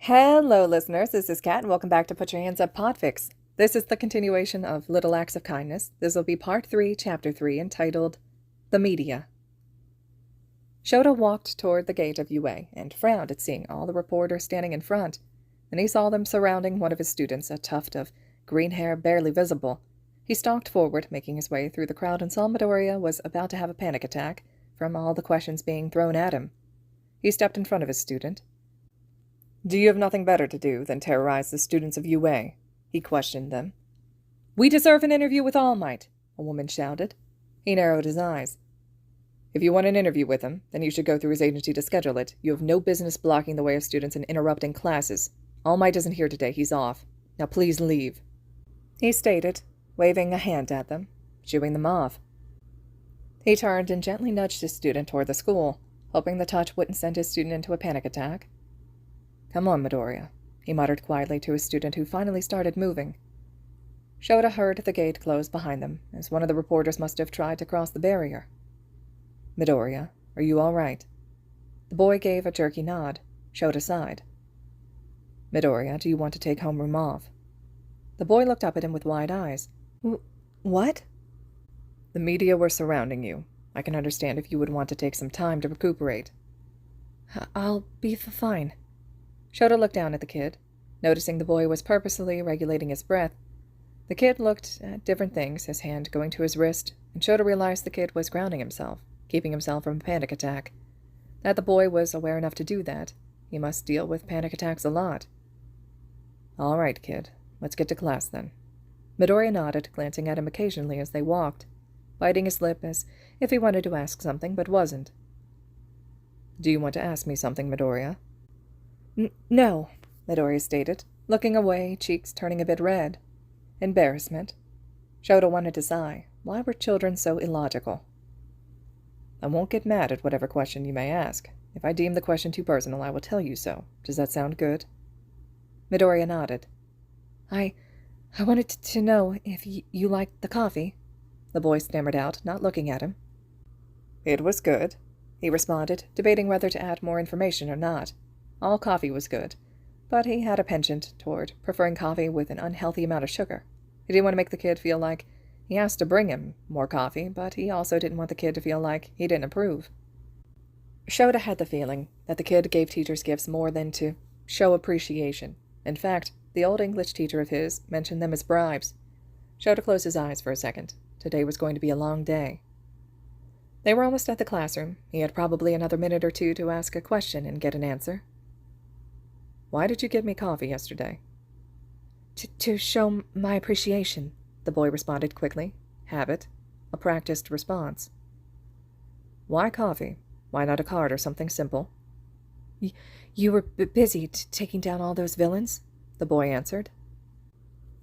Hello, listeners. This is Kat, and welcome back to Put Your Hands Up Podfic. This is the continuation of Little Acts of Kindness. This will be Part 3, Chapter 3, entitled The Media. Shota walked toward the gate of UA and frowned at seeing all the reporters standing in front. Then he saw them surrounding one of his students, a tuft of green hair barely visible. He stalked forward, making his way through the crowd, and saw Midoriya was about to have a panic attack from all the questions being thrown at him. He stepped in front of his student. "Do you have nothing better to do than terrorize the students of UA?" he questioned them. "We deserve an interview with All Might," a woman shouted. He narrowed his eyes. "If you want an interview with him, then you should go through his agency to schedule it. You have no business blocking the way of students and interrupting classes. All Might isn't here today, he's off. Now please leave," he stated, waving a hand at them, shooing them off. He turned and gently nudged his student toward the school, hoping the touch wouldn't send his student into a panic attack. "Come on, Midoriya," he muttered quietly to his student, who finally started moving. Shota heard the gate close behind them, as one of the reporters must have tried to cross the barrier. "Midoriya, are you all right?" The boy gave a jerky nod. Shota sighed. "Midoriya, do you want to take homeroom off?" The boy looked up at him with wide eyes. What? "The media were surrounding you. I can understand if you would want to take some time to recuperate." "I'll be fine." Shota looked down at the kid, noticing the boy was purposely regulating his breath. The kid looked at different things, his hand going to his wrist, and Shota realized the kid was grounding himself, keeping himself from a panic attack. That the boy was aware enough to do that. He must deal with panic attacks a lot. "All right, kid. Let's get to class, then." Midoriya nodded, glancing at him occasionally as they walked, biting his lip as if he wanted to ask something but wasn't. "Do you want to ask me something, Midoriya?" No, Midoriya stated, looking away, cheeks turning a bit red. Embarrassment. Shota wanted to sigh. Why were children so illogical? "I won't get mad at whatever question you may ask. If I deem the question too personal, I will tell you so. Does that sound good?" Midoriya nodded. I wanted to know if you liked the coffee," the boy stammered out, not looking at him. "It was good," he responded, debating whether to add more information or not. All coffee was good, but he had a penchant toward preferring coffee with an unhealthy amount of sugar. He didn't want to make the kid feel like he asked to bring him more coffee, but he also didn't want the kid to feel like he didn't approve. Shota had the feeling that the kid gave teachers gifts more than to show appreciation. In fact, the old English teacher of his mentioned them as bribes. Shota closed his eyes for a second. Today was going to be a long day. They were almost at the classroom. He had probably another minute or two to ask a question and get an answer. "Why did you get me coffee yesterday?" To show my appreciation," the boy responded quickly. Habit. A practiced response. "Why coffee? Why not a card or something simple?" You were busy taking down all those villains," the boy answered.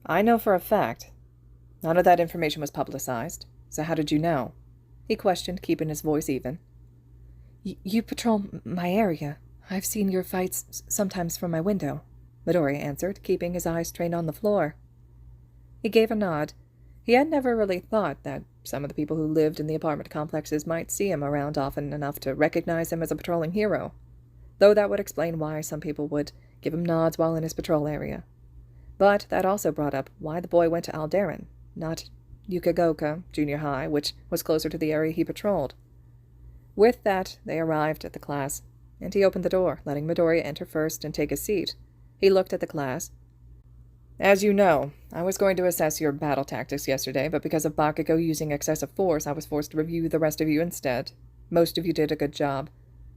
"I know for a fact. None of that information was publicized. So how did you know?" he questioned, keeping his voice even. You patrol my area. I've seen your fights sometimes from my window," Midoriya answered, keeping his eyes trained on the floor. He gave a nod. He had never really thought that some of the people who lived in the apartment complexes might see him around often enough to recognize him as a patrolling hero, though that would explain why some people would give him nods while in his patrol area. But that also brought up why the boy went to Alderan, not Yukagoka Junior High, which was closer to the area he patrolled. With that, they arrived at the class, and he opened the door, letting Midoriya enter first and take a seat. He looked at the class. "As you know, I was going to assess your battle tactics yesterday, but because of Bakugo using excessive force, I was forced to review the rest of you instead. Most of you did a good job.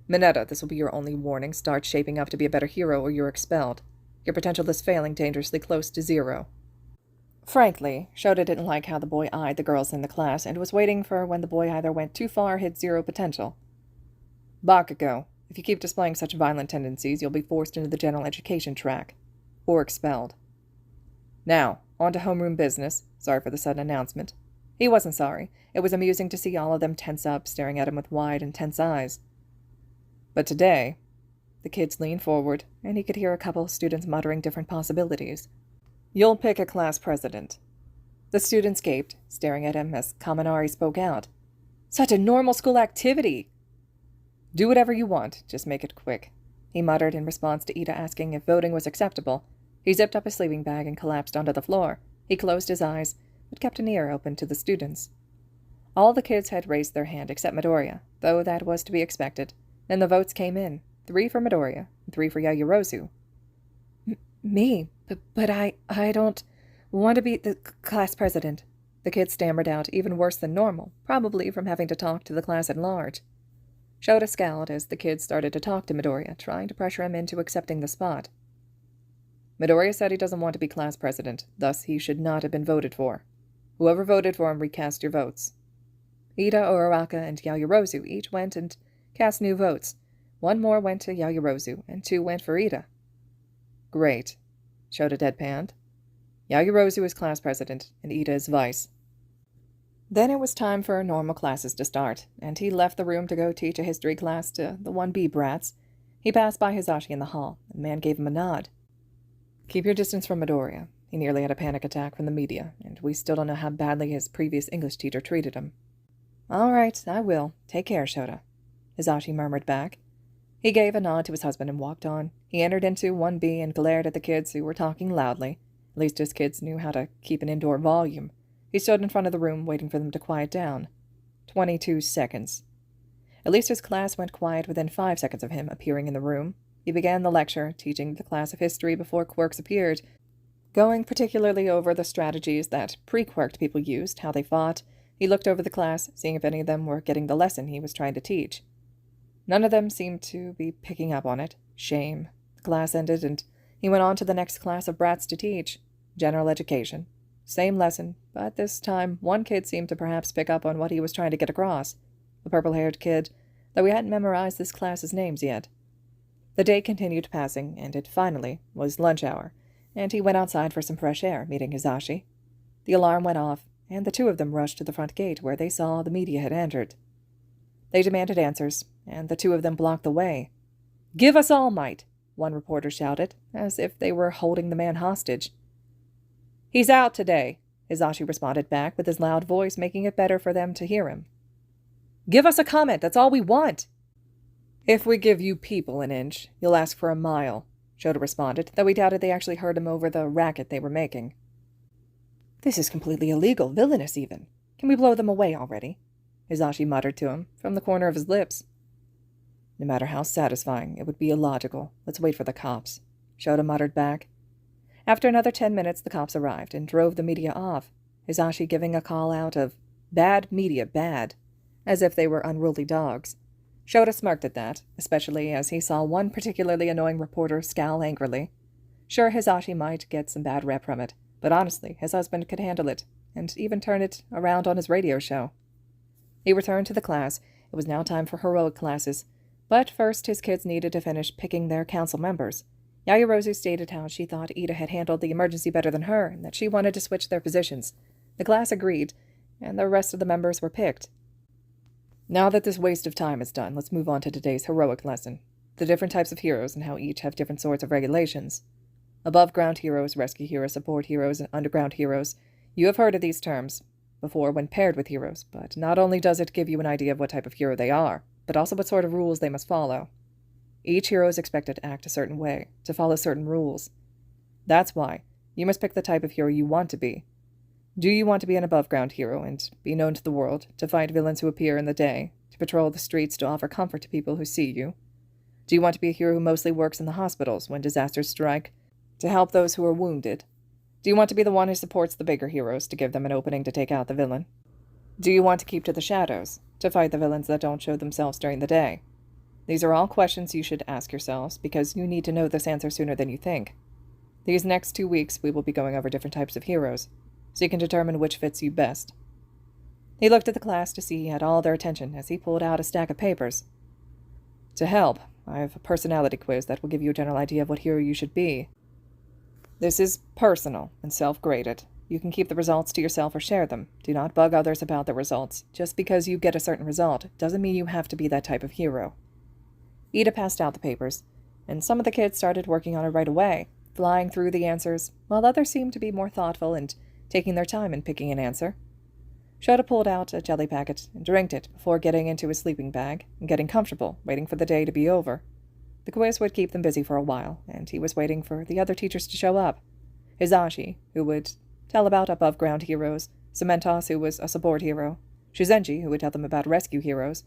Mineta, this will be your only warning. Start shaping up to be a better hero or you're expelled. Your potential is failing dangerously close to zero." Frankly, Shota didn't like how the boy eyed the girls in the class and was waiting for when the boy either went too far or hit zero potential. "Bakugo, if you keep displaying such violent tendencies, you'll be forced into the general education track. Or expelled. Now, on to homeroom business. Sorry for the sudden announcement." He wasn't sorry. It was amusing to see all of them tense up, staring at him with wide, intense eyes. "But today," the kids leaned forward, and he could hear a couple of students muttering different possibilities. "You'll pick a class president." The students gaped, staring at him as Kaminari spoke out. "Such a normal school activity!" "Do whatever you want, just make it quick." he muttered in response to Ida asking if voting was acceptable. He zipped up his sleeping bag and collapsed onto the floor. He closed his eyes, but kept an ear open to the students. All the kids had raised their hand except Midoriya, though that was to be expected, and the votes came in, 3 for Midoriya and 3 for Yaoyorozu. Me? But I don't want to be the class president, the kid stammered out, even worse than normal, probably from having to talk to the class at large. Shota scowled as the kid started to talk to Midoriya, trying to pressure him into accepting the spot. Midoriya said he doesn't want to be class president, thus he should not have been voted for. Whoever voted for him recast your votes. Ida, Uraraka, and Yaoyorozu each went and cast new votes. 1 more went to Yaoyorozu, and 2 went for Ida. Great, Shota deadpanned. Yaoyorozu is class president, and Ida is vice. Then it was time for normal classes to start, and he left the room to go teach a history class to the 1B brats. He passed by Hisashi in the hall, and the man gave him a nod. Keep your distance from Midoriya. He nearly had a panic attack from the media, and we still don't know how badly his previous English teacher treated him. All right, I will. Take care, Shota, Hisashi murmured back. He gave a nod to his husband and walked on. He entered into 1B and glared at the kids who were talking loudly. At least his kids knew how to keep an indoor volume. He stood in front of the room, waiting for them to quiet down. 22 seconds. At least his class went quiet within 5 seconds of him appearing in the room. He began the lecture, teaching the class of history before quirks appeared, going particularly over the strategies that pre-quirked people used, how they fought. He looked over the class, seeing if any of them were getting the lesson he was trying to teach. None of them seemed to be picking up on it. Shame. The class ended, and he went on to the next class of brats to teach. General education. Same lesson, but this time 1 kid seemed to perhaps pick up on what he was trying to get across. The purple-haired kid, though he hadn't memorized this class's names yet. The day continued passing, and it finally was lunch hour, and he went outside for some fresh air, meeting Hisashi. The alarm went off, and the 2 of them rushed to the front gate where they saw the media had entered. They demanded answers, and the 2 of them blocked the way. "Give us All Might," one reporter shouted, as if they were holding the man hostage. "He's out today," Hisashi responded back, with his loud voice making it better for them to hear him. "Give us a comment, that's all we want." "If we give you people an inch, you'll ask for a mile," Shota responded, though he doubted they actually heard him over the racket they were making. "This is completely illegal, villainous even. Can we blow them away already?" Hisashi muttered to him, from the corner of his lips. "No matter how satisfying, it would be illogical. Let's wait for the cops," Shota muttered back. After another 10 minutes, the cops arrived and drove the media off, Hisashi giving a call out of, "Bad media, bad," as if they were unruly dogs. Shota smirked at that, especially as he saw one particularly annoying reporter scowl angrily. Sure, Hisashi might get some bad rep from it, but honestly, his husband could handle it, and even turn it around on his radio show. He returned to the class. It was now time for heroic classes, but first his kids needed to finish picking their council members. Yaoyorozu stated how she thought Ida had handled the emergency better than her, and that she wanted to switch their positions. The class agreed, and the rest of the members were picked. Now that this waste of time is done, let's move on to today's heroic lesson. The different types of heroes and how each have different sorts of regulations. Above-ground heroes, rescue heroes, support heroes, and underground heroes. You have heard of these terms before when paired with heroes, but not only does it give you an idea of what type of hero they are, but also what sort of rules they must follow. Each hero is expected to act a certain way, to follow certain rules. That's why you must pick the type of hero you want to be. Do you want to be an above-ground hero and be known to the world, to fight villains who appear in the day, to patrol the streets to offer comfort to people who see you? Do you want to be a hero who mostly works in the hospitals when disasters strike, to help those who are wounded? Do you want to be the one who supports the bigger heroes to give them an opening to take out the villain? Do you want to keep to the shadows, to fight the villains that don't show themselves during the day? These are all questions you should ask yourselves, because you need to know this answer sooner than you think. These next 2 weeks we will be going over different types of heroes, so you can determine which fits you best. He looked at the class to see he had all their attention as he pulled out a stack of papers. To help, I have a personality quiz that will give you a general idea of what hero you should be. This is personal and self-graded. You can keep the results to yourself or share them. Do not bug others about the results. Just because you get a certain result doesn't mean you have to be that type of hero. Ida passed out the papers, and some of the kids started working on it right away, flying through the answers, while others seemed to be more thoughtful and taking their time in picking an answer. Shota pulled out a jelly packet and drank it before getting into his sleeping bag and getting comfortable, waiting for the day to be over. The quiz would keep them busy for a while, and he was waiting for the other teachers to show up. Hizashi, who would tell about above-ground heroes, Cementos, who was a support hero, Shuzenji, who would tell them about rescue heroes,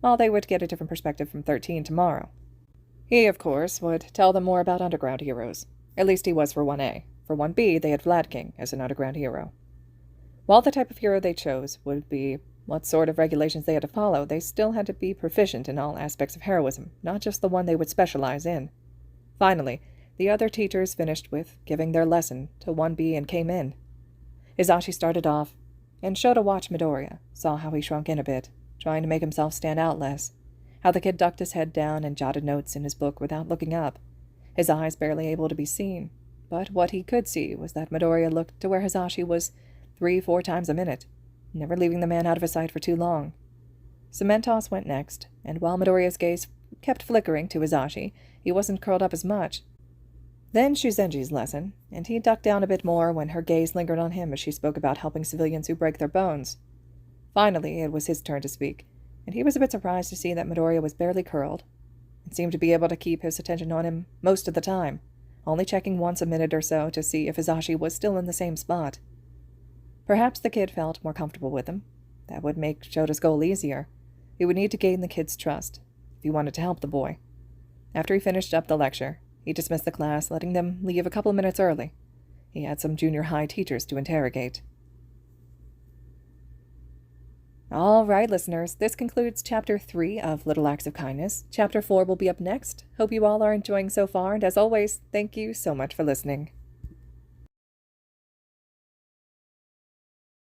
while they would get a different perspective from 13 tomorrow. He, of course, would tell them more about underground heroes. At least he was for 1A. For 1B, they had Vlad King as an underground hero. While the type of hero they chose would be what sort of regulations they had to follow, they still had to be proficient in all aspects of heroism, not just the one they would specialize in. Finally, the other teachers finished with giving their lesson to 1B and came in. Hizashi started off, and Shota watched Midoriya, saw how he shrunk in a bit, trying to make himself stand out less, how the kid ducked his head down and jotted notes in his book without looking up, his eyes barely able to be seen. But what he could see was that Midoriya looked to where Hizashi was 3-4 times a minute, never leaving the man out of his sight for too long. Cementos went next, and while Midoriya's gaze kept flickering to Hizashi, he wasn't curled up as much. Then Shuzenji's lesson, and he ducked down a bit more when her gaze lingered on him as she spoke about helping civilians who break their bones. Finally, it was his turn to speak, and he was a bit surprised to see that Midoriya was barely curled, and seemed to be able to keep his attention on him most of the time, only checking once a minute or so to see if Hizashi was still in the same spot. Perhaps the kid felt more comfortable with him. That would make Shota's goal easier. He would need to gain the kid's trust, if he wanted to help the boy. After he finished up the lecture, he dismissed the class, letting them leave a couple minutes early. He had some junior high teachers to interrogate. All right, listeners, this concludes Chapter 3 of Little Acts of Kindness. Chapter 4 will be up next. Hope you all are enjoying so far, and as always, thank you so much for listening.